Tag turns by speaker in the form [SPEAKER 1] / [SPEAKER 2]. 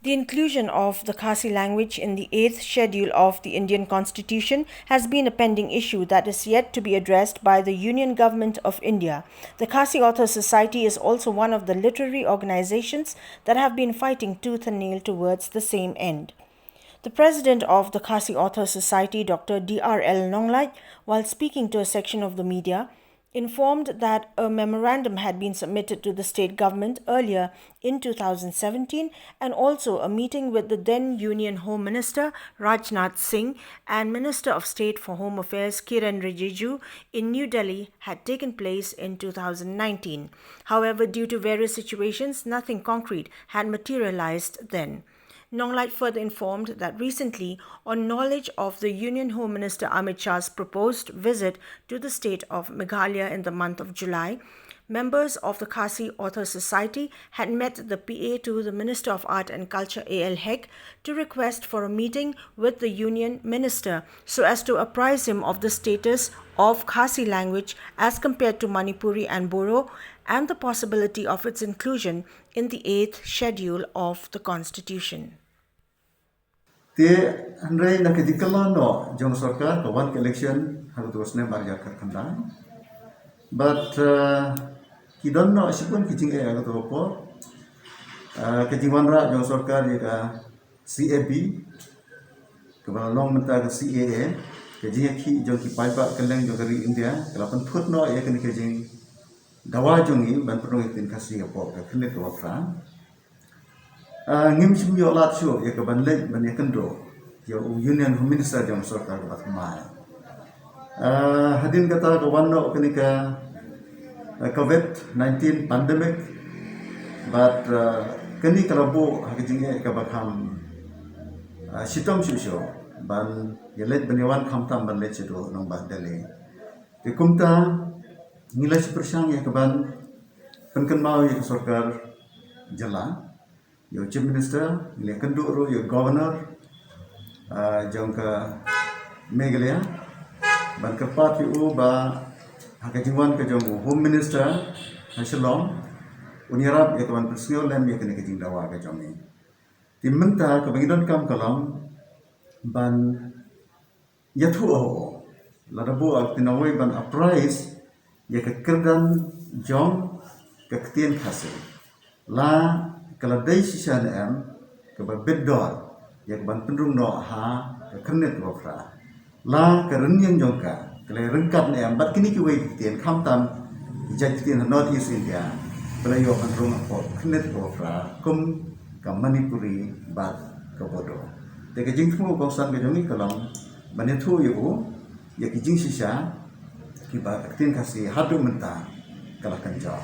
[SPEAKER 1] The inclusion of the Khasi language in the 8th schedule of the Indian Constitution has been a pending issue that is yet to be addressed by the Union Government of India. The Khasi Authors Society is also one of the literary organizations that have been fighting tooth and nail towards the same end. The president of the Khasi Authors Society, Dr. D.R.L. Nonglait, while speaking to a section of the media, informed that a memorandum had been submitted to the state government earlier in 2017, and also a meeting with the then Union Home Minister Rajnath Singh and Minister of State for Home Affairs Kiren Rijiju in New Delhi had taken place in 2019. However, due to various situations, nothing concrete had materialized then. Nonglait further informed that recently, on knowledge of the Union Home Minister Amit Shah's proposed visit to the state of Meghalaya in the month of July, members of the Khasi Author Society had met the PA to the Minister of Art and Culture A.L. Hegg to request for a meeting with the Union Minister so as to apprise him of the status of Khasi language as compared to Manipuri and Bodo and the possibility of its inclusion in the 8th schedule of the Constitution.
[SPEAKER 2] Te andai na kedikala no jong sarkar kawan election haru terusnya barja kandang. But kidon no asipun kijing agak topo. Kejiwan ra jong sarkar jika CAB kebal long menta ke CAA kejing ki jong ki paipa keleng jong dari India kelapan put no ya kene kejing dawa jongi ban perlu itin kasih apo ke kene to fra. Ngim sim yo lat syo ya ke ban le ban ya kendo yo Union Home Minister jong sarkar bat mai. Hadin kata kawan no kene ka COVID-19 pandemic, but kini kalabu hakijingnya kabakam sitom susyo ban yelet baniwan kamtam ban let sedo nong bah dele. Dikumta nilai sepersang ya kaban penken mau ya sarkar jala, yo chief minister, nilai kenduro yo governor, jong ka Meghalaya, ban kepat yu ba hakajingwan ke jong home minister Shillong unirap ya kawan personal lem ya kene kejing dawa ke jong ni timenta ke bangidon kam kalam ban yathu o ladabu ak tinawai ban aprise ya ke kerdan jong ke ketien khase la kaladai sisan em ke ba beddor ya ke ban pendrung no ha ke knet wafra la ke renyang jongka kele rengkat ne ambat kini ki wei tien kham tam jaj tien north east India belayo androng apo knet ko fra kum ka Manipuri bat ka Bodo te ke jing thu ko san ke jongi kalam bane thu yu ya ki jing sisa ki ba tien khasi hadu menta kala kan jok